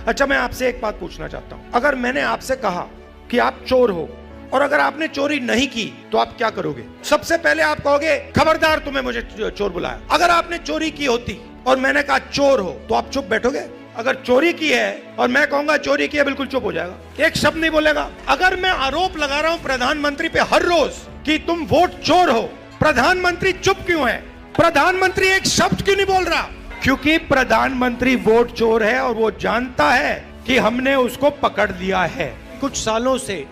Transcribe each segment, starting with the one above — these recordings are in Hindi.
अच्छा, मैं आपसे एक बात पूछना चाहता हूं। अगर मैंने आपसे कहा कि आप चोर हो और अगर आपने चोरी नहीं की तो आप क्या करोगे? सबसे पहले आप कहोगे खबरदार, तुम्हें मुझे चोर बुलाया। अगर आपने चोरी की होती और मैंने कहा चोर हो तो आप चुप बैठोगे? अगर चोरी की है और मैं कहूंगा चोरी की है, बिल्कुल चुप हो जाएगा, एक शब्द नहीं बोलेगा। अगर मैं आरोप लगा रहा हूं प्रधानमंत्री पे हर रोज कि तुम वोट चोर हो, प्रधानमंत्री चुप क्यों है? प्रधानमंत्री एक शब्द क्यों नहीं बोल रहा? क्योंकि प्रधानमंत्री वोट चोर है और वो जानता है कि हमने उसको पकड़ लिया है। कुछ सालों से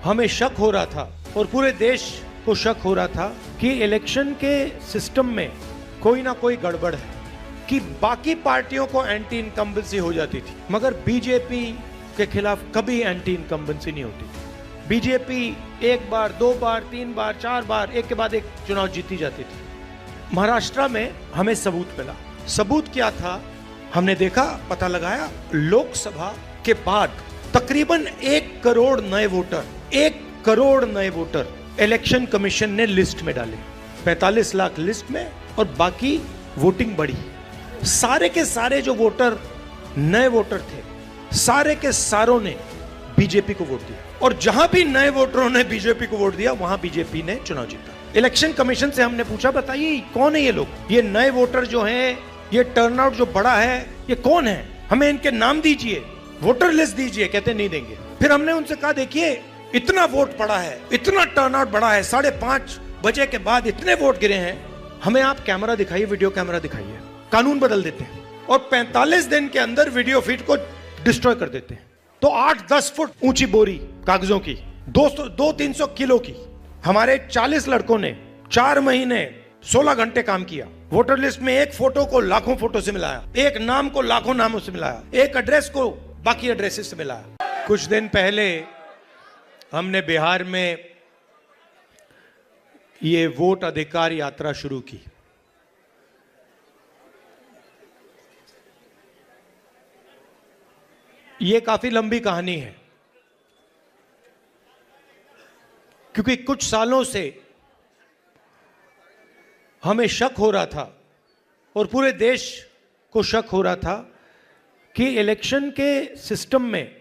हमें शक हो रहा था और पूरे देश को शक हो रहा था कि इलेक्शन के सिस्टम में कोई ना कोई गड़बड़ है, कि बाकी पार्टियों को एंटी इनकम्बेंसी हो जाती थी मगर बीजेपी के खिलाफ कभी एंटी इनकम्बेंसी नहीं होती थी। बीजेपी एक बार, दो बार, तीन बार, चार बार, एक के बाद एक चुनाव जीती जाती थी। महाराष्ट्र में हमें सबूत मिला। सबूत क्या था? हमने देखा, पता लगाया, लोकसभा के बाद तकरीबन 1 करोड़ नए वोटर, 1 करोड़ नए वोटर इलेक्शन कमीशन ने लिस्ट में डाले। 45 लाख लिस्ट में और बाकी वोटिंग बढ़ी। सारे के सारे जो वोटर नए वोटर थे, सारे के सारों ने बीजेपी को वोट दिया और जहां भी नए वोटरों ने बीजेपी को वोट दिया वहां बीजेपी ने चुनाव जीता। इलेक्शन कमीशन से हमने पूछा, बताइए कौन है ये लोग, ये नए वोटर जो हैं, ये टर्नआउट जो बड़ा है, ये कौन है? हमें इनके नाम दीजिए, वोटर लिस्ट दीजिए। कहते नहीं देंगे। फिर हमने उनसे कहा, देखिए इतना वोट पड़ा है, इतना टर्नआउट बढ़ा है, 5:30 बजे के बाद इतने वोट गिरे हैं, हमें आप कैमरा दिखाइए, वीडियो कैमरा दिखाइए। कानून बदल देते हैं और 45 दिन के अंदर वीडियो फीड को डिस्ट्रॉय कर देते हैं। तो 8-10 फुट ऊंची बोरी कागजों की, 200-300 किलो की, हमारे 40 लड़कों ने 4 महीने 16 घंटे काम किया। वोटर लिस्ट में एक फोटो को लाखों फोटो से मिलाया, एक नाम को लाखों नामों से मिलाया, एक एड्रेस को बाकी एड्रेसेस से मिलाया। कुछ दिन पहले हमने बिहार में ये वोट अधिकार यात्रा शुरू की। ये काफी लंबी कहानी है क्योंकि कुछ सालों से हमें शक हो रहा था और पूरे देश को शक हो रहा था कि इलेक्शन के सिस्टम में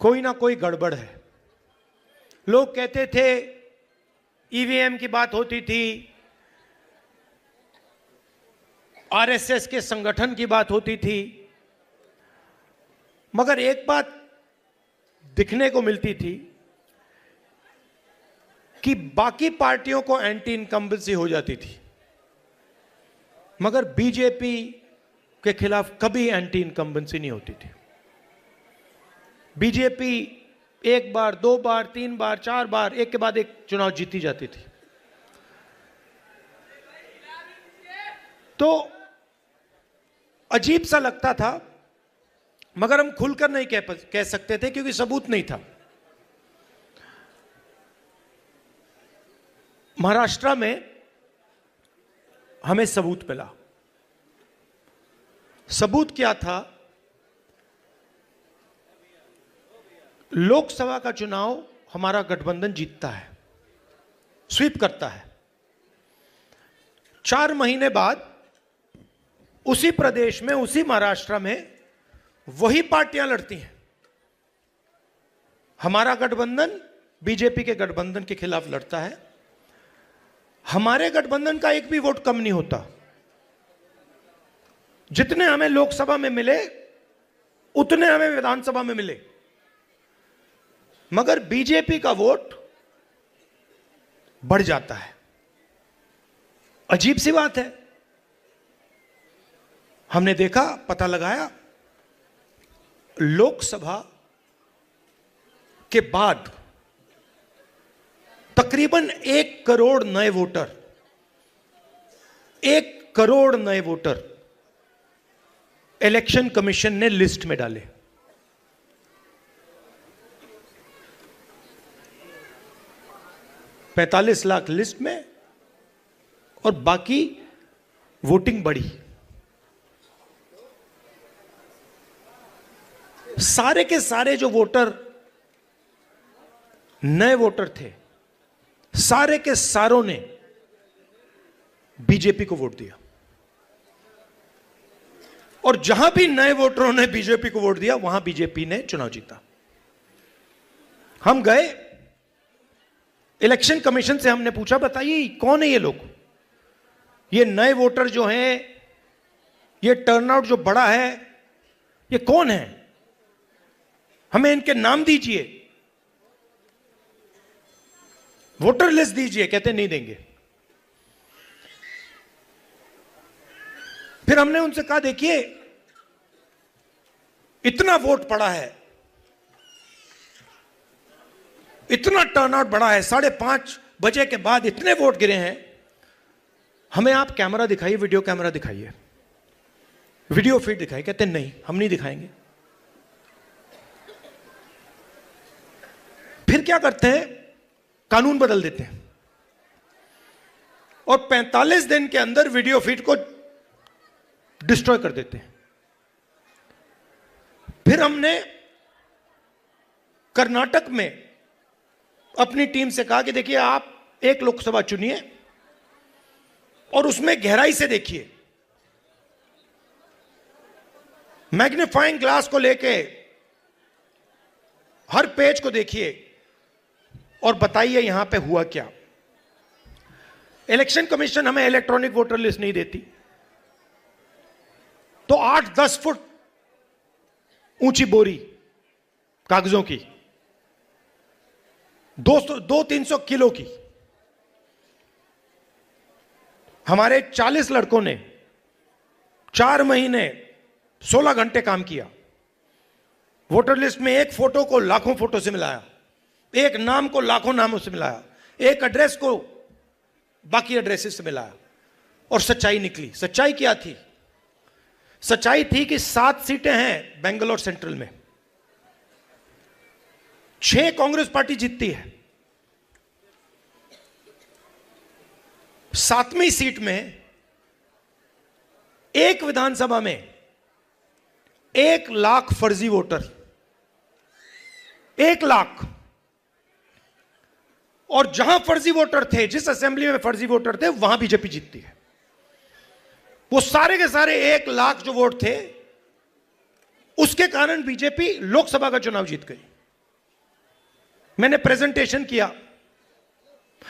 कोई ना कोई गड़बड़ है। लोग कहते थे ईवीएम की बात होती थी, आरएसएस के संगठन की बात होती थी, मगर एक बात दिखने को मिलती थी कि बाकी पार्टियों को एंटी इनकम्बेंसी हो जाती थी मगर बीजेपी के खिलाफ कभी एंटी इनकम्बेंसी नहीं होती थी। बीजेपी एक बार, दो बार, तीन बार, चार बार, एक के बाद एक चुनाव जीती जाती थी। तो अजीब सा लगता था मगर हम खुलकर नहीं कह सकते थे क्योंकि सबूत नहीं था। महाराष्ट्र में हमें सबूत मिला। सबूत क्या था? लोकसभा का चुनाव हमारा गठबंधन जीतता है, स्वीप करता है। 4 महीने बाद उसी प्रदेश में, उसी महाराष्ट्र में वही पार्टियां लड़ती हैं। हमारा गठबंधन बीजेपी के गठबंधन के खिलाफ लड़ता है। हमारे गठबंधन का एक भी वोट कम नहीं होता। जितने हमें लोकसभा में मिले उतने हमें विधानसभा में मिले, मगर बीजेपी का वोट बढ़ जाता है। अजीब सी बात है। हमने देखा, पता लगाया, लोकसभा के बाद तकरीबन 1 करोड़ नए वोटर, 1 करोड़ नए वोटर इलेक्शन कमीशन ने लिस्ट में डाले। $45 लाख लिस्ट में और बाकी वोटिंग बढ़ी। सारे के सारे जो वोटर नए वोटर थे, सारे के सारों ने बीजेपी को वोट दिया और जहां भी नए वोटरों ने बीजेपी को वोट दिया वहां बीजेपी ने चुनाव जीता। हम गए इलेक्शन कमीशन से, हमने पूछा बताइए कौन है ये लोग, ये नए वोटर जो हैं, ये टर्नआउट जो बड़ा है, ये कौन है, हमें इनके नाम दीजिए, वोटर लिस्ट दीजिए। कहते नहीं देंगे। फिर हमने उनसे कहा देखिए इतना वोट पड़ा है, इतना टर्नआउट बड़ा है, 5:30 बजे के बाद इतने वोट गिरे हैं, हमें आप कैमरा दिखाइए, वीडियो कैमरा दिखाइए, वीडियो फीड दिखाइए। कहते नहीं, हम नहीं दिखाएंगे। फिर क्या करते हैं, कानून बदल देते हैं और 45 दिन के अंदर वीडियो फीड को डिस्ट्रॉय कर देते हैं। फिर हमने कर्नाटक में अपनी टीम से कहा कि देखिए आप एक लोकसभा चुनिए और उसमें गहराई से देखिए, मैग्नीफाइंग ग्लास को लेके हर पेज को देखिए और बताइए यहां पे हुआ क्या। इलेक्शन कमीशन हमें इलेक्ट्रॉनिक वोटर लिस्ट नहीं देती, तो 8-10 फुट ऊंची बोरी कागजों की, 200-300 किलो की, हमारे 40 लड़कों ने 4 महीने 16 घंटे काम किया। वोटर लिस्ट में एक फोटो को लाखों फोटो से मिलाया, एक नाम को लाखों नामों से मिलाया, एक एड्रेस को बाकी एड्रेसेस से मिलाया और सच्चाई निकली। सच्चाई क्या थी? सच्चाई थी कि 7 सीटें हैं बेंगलोर सेंट्रल में, 6 कांग्रेस पार्टी जीतती है। 7वीं सीट में एक विधानसभा में 1 लाख फर्जी वोटर, 1 लाख। और जहां फर्जी वोटर थे, जिस असेंबली में फर्जी वोटर थे, वहां बीजेपी जीतती है। वो सारे के सारे 1 लाख जो वोट थे, उसके कारण बीजेपी लोकसभा का चुनाव जीत गई। मैंने प्रेजेंटेशन किया।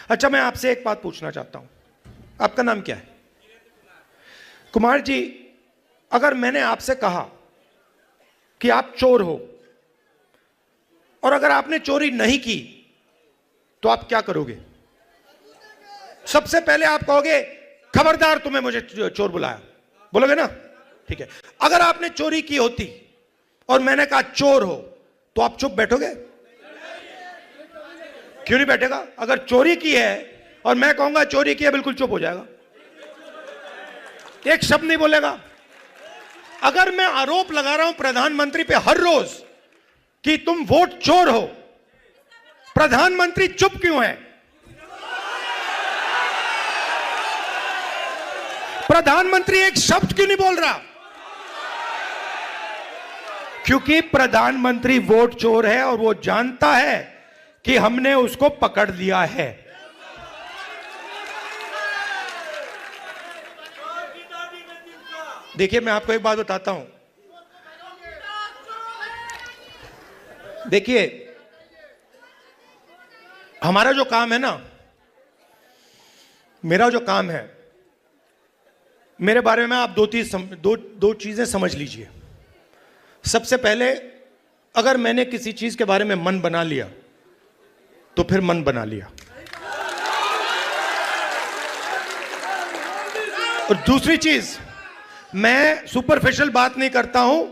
अच्छा, मैं आपसे एक बात पूछना चाहता हूं, आपका नाम क्या है? कुमार जी, अगर मैंने आपसे कहा कि आप चोर हो और अगर आपने चोरी नहीं की तो आप क्या करोगे? सबसे पहले आप कहोगे खबरदार तुम्हें मुझे चोर बुलाया, बोलोगे ना? ठीक है। अगर आपने चोरी की होती और मैंने कहा चोर हो तो आप चुप बैठोगे? क्यों नहीं बैठेगा? अगर चोरी की है और मैं कहूंगा चोरी की है, बिल्कुल चुप हो जाएगा, एक शब्द नहीं बोलेगा। अगर मैं आरोप लगा रहा हूं प्रधानमंत्री पे हर रोज कि तुम वोट चोर हो, प्रधानमंत्री चुप क्यों है? प्रधानमंत्री एक शब्द क्यों नहीं बोल रहा? क्योंकि प्रधानमंत्री वोट चोर है और वो जानता है कि हमने उसको पकड़ लिया है। देखिए, मैं आपको एक बात बताता हूं। देखिए, हमारा जो काम है ना, मेरा जो काम है, मेरे बारे में आप दो चीजें समझ लीजिए। सबसे पहले, अगर मैंने किसी चीज के बारे में मन बना लिया तो फिर मन बना लिया। और दूसरी चीज, मैं सुपरफिशियल बात नहीं करता हूं,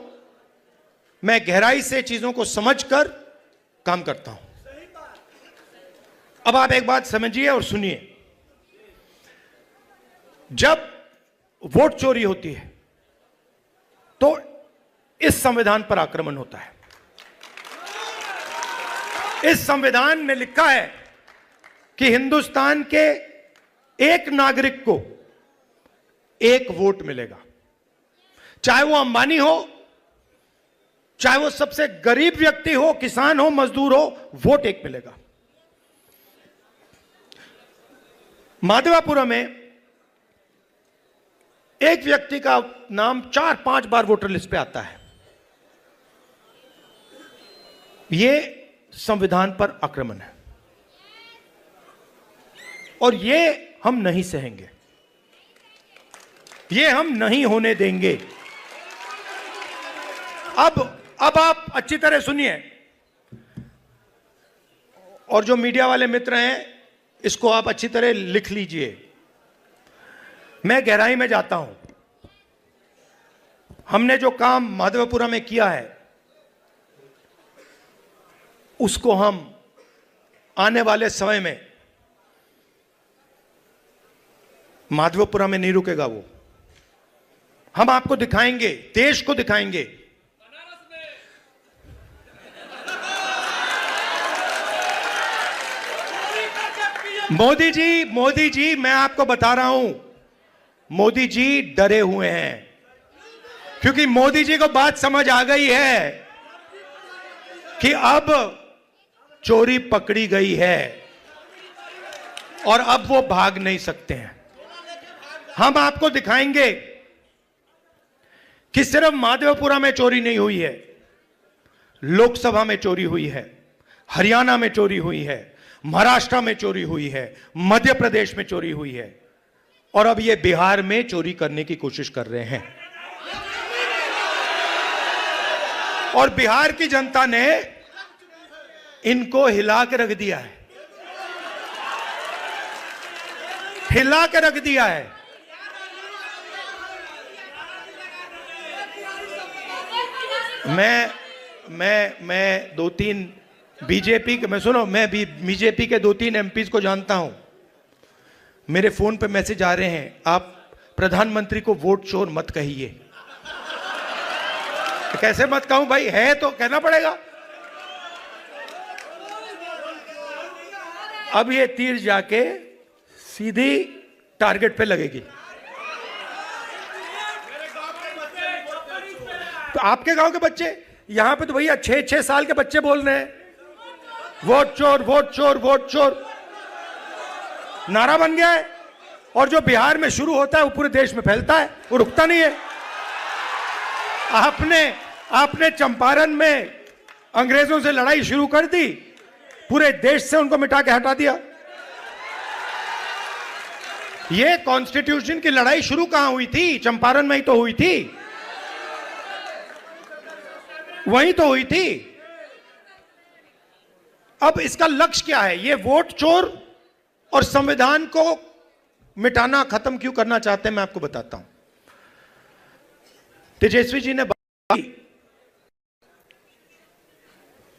मैं गहराई से चीजों को समझकर काम करता हूं। अब आप एक बात समझिए और सुनिए। जब वोट चोरी होती है तो इस संविधान पर आक्रमण होता है। इस संविधान में लिखा है कि हिंदुस्तान के एक नागरिक को 1 वोट मिलेगा, चाहे वो अंबानी हो, चाहे वो सबसे गरीब व्यक्ति हो, किसान हो, मजदूर हो, वोट 1 मिलेगा। माधवापुरम में एक व्यक्ति का नाम 4-5 बार वोटर लिस्ट पे आता है। यह संविधान पर आक्रमण है और यह हम नहीं सहेंगे, यह हम नहीं होने देंगे। अब आप अच्छी तरह सुनिए, और जो मीडिया वाले मित्र हैं इसको आप अच्छी तरह लिख लीजिए। मैं गहराई में जाता हूं। हमने जो काम माधवपुरा में किया है उसको हम आने वाले समय में, माधवपुरा में नहीं रुकेगा वो, हम आपको दिखाएंगे, देश को दिखाएंगे। मोदी जी मैं आपको बता रहा हूं, मोदी जी डरे हुए हैं क्योंकि मोदी जी को बात समझ आ गई है कि अब चोरी पकड़ी गई है और अब वो भाग नहीं सकते हैं। हम आपको दिखाएंगे कि सिर्फ माधवपुरा में चोरी नहीं हुई है, लोकसभा में चोरी हुई है, हरियाणा में चोरी हुई है, महाराष्ट्र में चोरी हुई है, मध्य प्रदेश में चोरी हुई है और अब ये बिहार में चोरी करने की कोशिश कर रहे हैं। और बिहार की जनता ने इनको हिला के रख दिया है, हिला के रख दिया है। मैं 2-3 बीजेपी के, मैं सुनो, मैं भी बीजेपी के 2-3 एमपीज को जानता हूं। मेरे फोन पे मैसेज आ रहे हैं, आप प्रधानमंत्री को वोट चोर मत कहिए। कैसे मत कहूं भाई, है तो कहना पड़ेगा। अब ये तीर जाके सीधी टारगेट पे लगेगी। तो आपके गांव के बच्चे, यहां पे तो भैया 6-6 साल के बच्चे बोल रहे हैं वोट चोर, वोट चोर, वोट चोर, नारा बन गया है। और जो बिहार में शुरू होता है वो पूरे देश में फैलता है, वो रुकता नहीं है। आपने चंपारण में अंग्रेजों से लड़ाई शुरू कर दी, पूरे देश से उनको मिटा के हटा दिया। ये कॉन्स्टिट्यूशन की लड़ाई शुरू कहां हुई थी? चंपारण में ही तो हुई थी, वहीं तो हुई थी। अब इसका लक्ष्य क्या है? ये वोट चोर और संविधान को मिटाना, खत्म क्यों करना चाहते हैं मैं आपको बताता हूं। तेजस्वी जी ने बात,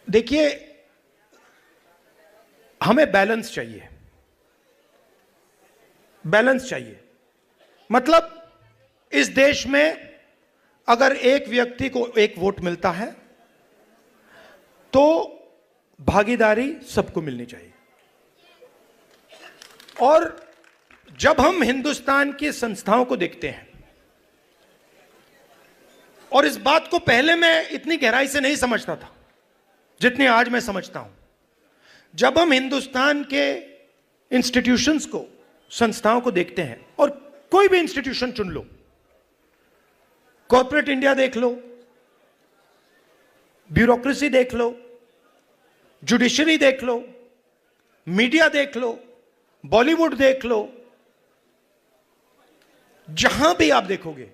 देखिए हमें बैलेंस चाहिए, बैलेंस चाहिए। मतलब इस देश में अगर एक व्यक्ति को एक वोट मिलता है तो भागीदारी सबको मिलनी चाहिए। और जब हम हिंदुस्तान की संस्थाओं को देखते हैं, और इस बात को पहले मैं इतनी गहराई से नहीं समझता था जितनी आज मैं समझता हूं, जब हम हिंदुस्तान के इंस्टीट्यूशंस को, संस्थाओं को देखते हैं, और कोई भी इंस्टीट्यूशन चुन लो, कॉर्पोरेट इंडिया देख लो, ब्यूरोक्रेसी देख लो, जुडिशरी देख लो, मीडिया देख लो, बॉलीवुड देख लो, जहां भी आप देखोगे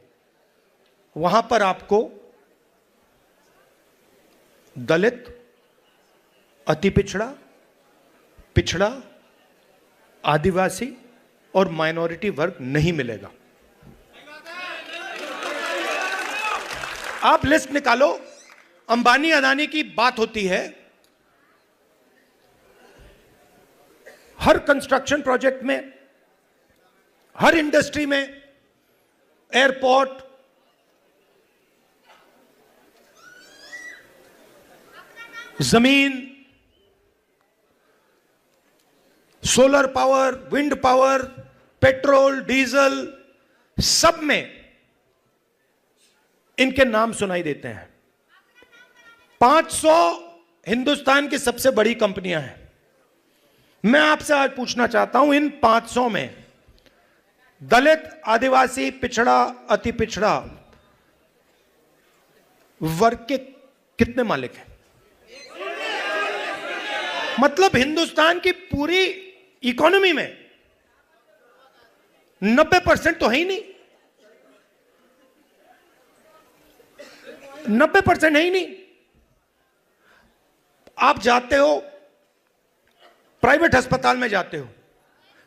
वहां पर आपको दलित, अति पिछड़ा, पिछड़ा, आदिवासी और माइनॉरिटी वर्ग नहीं मिलेगा। आप लिस्ट निकालो, अंबानी अदानी की बात होती है, हर कंस्ट्रक्शन प्रोजेक्ट में, हर इंडस्ट्री में, एयरपोर्ट, जमीन, solar power, wind power, petrol, diesel, सब में इनके नाम सुनाई देते हैं। 500 हिंदुस्तान की सबसे बड़ी कंपनियां हैं। मैं आपसे आज पूछना चाहता हूं, इन 500 में दलित, आदिवासी, पिछड़ा, अति पिछड़ा वर्ग के कितने मालिक हैं? मतलब हिंदुस्तान की पूरी इकोनॉमी में 90% तो है ही नहीं, 90% है ही नहीं। आप जाते हो प्राइवेट अस्पताल में, जाते हो,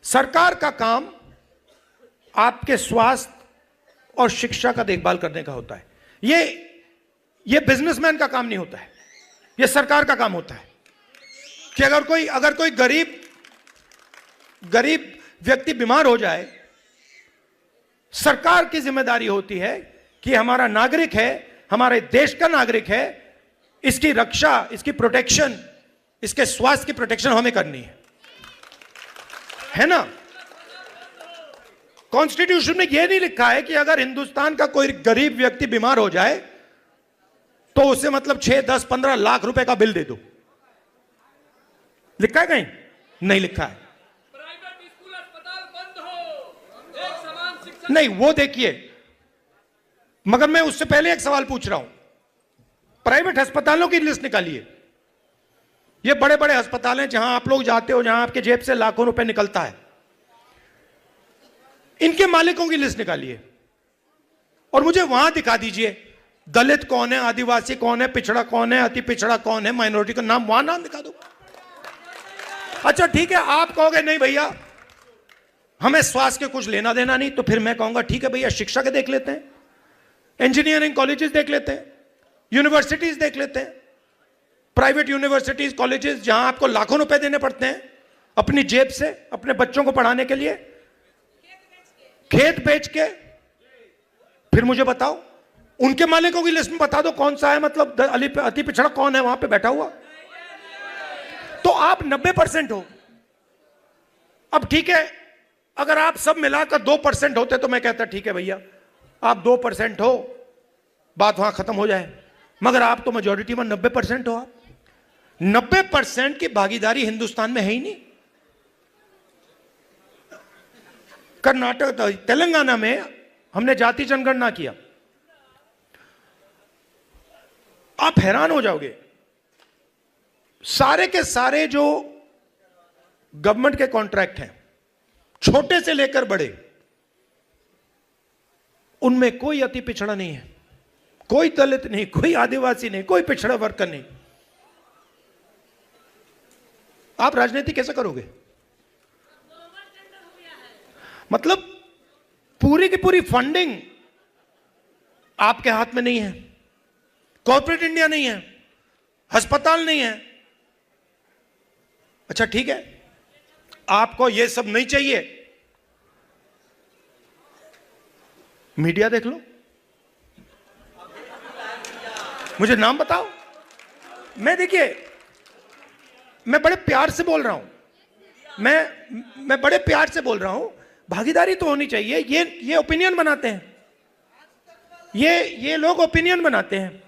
सरकार का काम आपके स्वास्थ्य और शिक्षा का देखभाल करने का होता है। ये बिजनेसमैन का काम नहीं होता है, ये सरकार का काम होता है कि अगर कोई गरीब व्यक्ति बीमार हो जाए, सरकार की जिम्मेदारी होती है कि हमारा नागरिक है, हमारे देश का नागरिक है, इसकी रक्षा, इसकी प्रोटेक्शन, इसके स्वास्थ्य की प्रोटेक्शन हमें करनी है ना। कॉन्स्टिट्यूशन में यह नहीं लिखा है कि अगर हिंदुस्तान का कोई गरीब व्यक्ति बीमार हो जाए तो उसे मतलब 6, 10, 15 लाख रुपए का बिल दे दो। लिखा है कहीं? नहीं लिखा है। प्राइवेट स्कूल अस्पताल बंद हो, एक समान शिक्षा नहीं, वो देखिए, मगर मैं उससे पहले एक सवाल पूछ रहा हूं। प्राइवेट अस्पतालों की लिस्ट निकालिए। ये बड़े बड़े अस्पताल हैं जहां आप लोग जाते हो, जहां आपके जेब से लाखों रुपए निकलता है, इनके मालिकों की लिस्ट निकालिए और मुझे वहां दिखा दीजिए दलित कौन है, आदिवासी कौन है, पिछड़ा कौन है, अति पिछड़ा कौन है, माइनॉरिटी का नाम, वहां नाम दिखा दो। अच्छा ठीक है, आप कहोगे नहीं भैया हमें स्वास्थ्य के कुछ लेना देना नहीं, तो फिर मैं कहूंगा ठीक है भैया, शिक्षा के देख लेते हैं, इंजीनियरिंग कॉलेजेस देख लेते हैं, यूनिवर्सिटीज देख लेते हैं, प्राइवेट यूनिवर्सिटीज, कॉलेजेस जहां आपको लाखों रुपए देने पड़ते हैं अपनी जेब से अपने बच्चों को पढ़ाने के लिए, खेत बेच के। फिर मुझे बताओ उनके मालिकों की लिस्ट में बता दो कौन सा है, मतलब अति पिछड़ा कौन है वहां पे बैठा हुआ। तो आप 90% हो। अब ठीक है, अगर आप सब मिलाकर 2% होते तो मैं कहता ठीक है भैया आप 2% हो, बात वहां खत्म हो जाए, मगर आप तो मेजोरिटी में 90% हो। आप 90% की भागीदारी हिंदुस्तान में है ही नहीं। कर्नाटक, तेलंगाना में हमने जाति जनगणना किया, आप हैरान हो जाओगे, सारे के सारे जो गवर्नमेंट के कॉन्ट्रैक्ट हैं, छोटे से लेकर बड़े, उनमें कोई अति पिछड़ा नहीं है, कोई दलित नहीं, कोई आदिवासी नहीं, कोई पिछड़ा वर्ग का नहीं। आप राजनीति कैसे करोगे? मतलब पूरी की पूरी फंडिंग आपके हाथ में नहीं है, कॉर्पोरेट इंडिया नहीं है, अस्पताल नहीं है। अच्छा ठीक है, आपको यह सब नहीं चाहिए, मीडिया देख लो, मुझे नाम बताओ। देखिए मैं बड़े प्यार से बोल रहा हूं, मैं बड़े प्यार से बोल रहा हूं, भागीदारी तो होनी चाहिए। ये ओपिनियन बनाते हैं, ये लोग ओपिनियन बनाते हैं।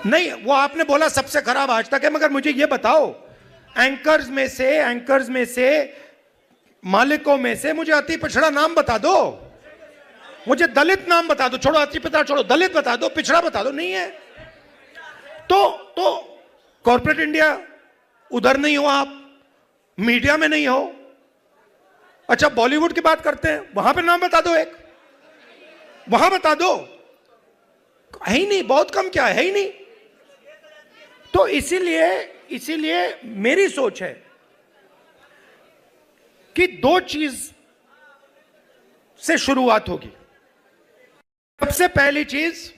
नहीं, वो आपने बोला सबसे खराब आज तक है, मगर मुझे ये बताओ एंकर्स में से मालिकों में से मुझे अति पिछड़ा नाम बता दो, मुझे दलित नाम बता दो, छोड़ो अति पिछड़ा छोड़ो, दलित बता दो, पिछड़ा बता दो। नहीं है तो कॉर्पोरेट इंडिया उधर नहीं हो, आप मीडिया में नहीं हो। अच्छा बॉलीवुड की बात करते हैं, वहां पे नाम बता दो, एक वहां बता दो, है ही नहीं, बहुत कम, क्या है ही नहीं। तो इसीलिए मेरी सोच है कि दो चीज से शुरुआत होगी। सबसे पहली चीज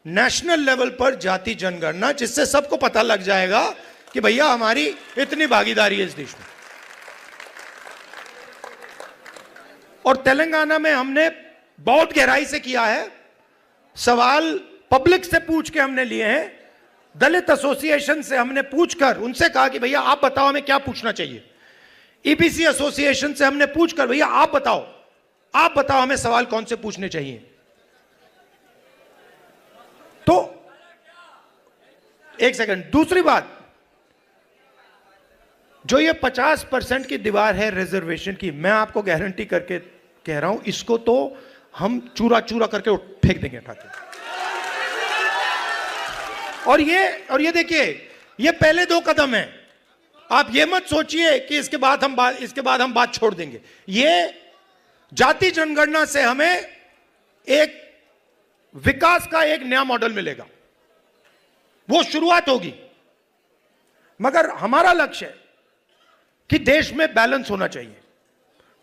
नेशनल लेवल पर जाति जनगणना, जिससे सबको पता लग जाएगा कि भैया हमारी इतनी भागीदारी है इस देश में। और तेलंगाना में हमने बहुत गहराई से किया है, सवाल पब्लिक से पूछ के हमने लिए हैं, दलित एसोसिएशन से हमने पूछकर उनसे कहा कि भैया आप बताओ हमें क्या पूछना चाहिए। ईबीसी एसोसिएशन से हमने पूछकर भैया आप बताओ हमें सवाल कौन से पूछने चाहिए। तो एक सेकंड, दूसरी बात, जो ये 50% की दीवार है रिजर्वेशन की, मैं आपको गारंटी करके कह रहा हूं, इसको तो हम चूरा चूरा करके फेंक देंगे उठा के। और ये देखिए, ये पहले 2 कदम है। आप ये मत सोचिए कि इसके बाद हम बात छोड़ देंगे। ये जाति जनगणना से हमें एक विकास का एक नया मॉडल मिलेगा, वो शुरुआत होगी। मगर हमारा लक्ष्य है कि देश में बैलेंस होना चाहिए,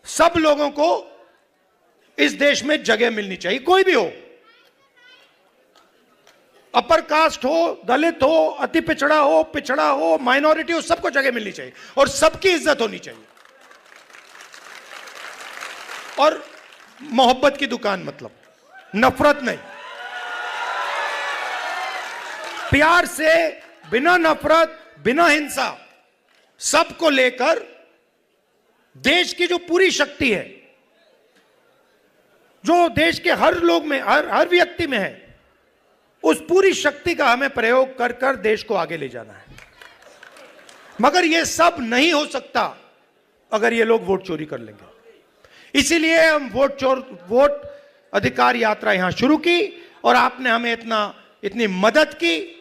सब लोगों को इस देश में जगह मिलनी चाहिए, कोई भी हो, अपर कास्ट हो, दलित हो, अति पिछड़ा हो, माइनॉरिटी हो, सबको जगह मिलनी चाहिए और सबकी इज्जत होनी चाहिए। और मोहब्बत की दुकान, मतलब नफरत नहीं, प्यार से, बिना नफरत, बिना हिंसा, सबको लेकर देश की जो पूरी शक्ति है, जो देश के हर लोग में, हर व्यक्ति में है, उस पूरी शक्ति का हमें प्रयोग कर कर देश को आगे ले जाना है। मगर यह सब नहीं हो सकता अगर ये लोग वोट चोरी कर लेंगे। इसीलिए हम वोट अधिकार यात्रा यहां शुरू की और आपने हमें इतनी मदद की।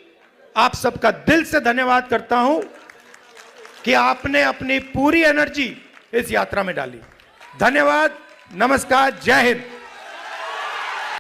आप सबका दिल से धन्यवाद करता हूं कि आपने अपनी पूरी एनर्जी इस यात्रा में डाली। धन्यवाद, नमस्कार, जय हिंद।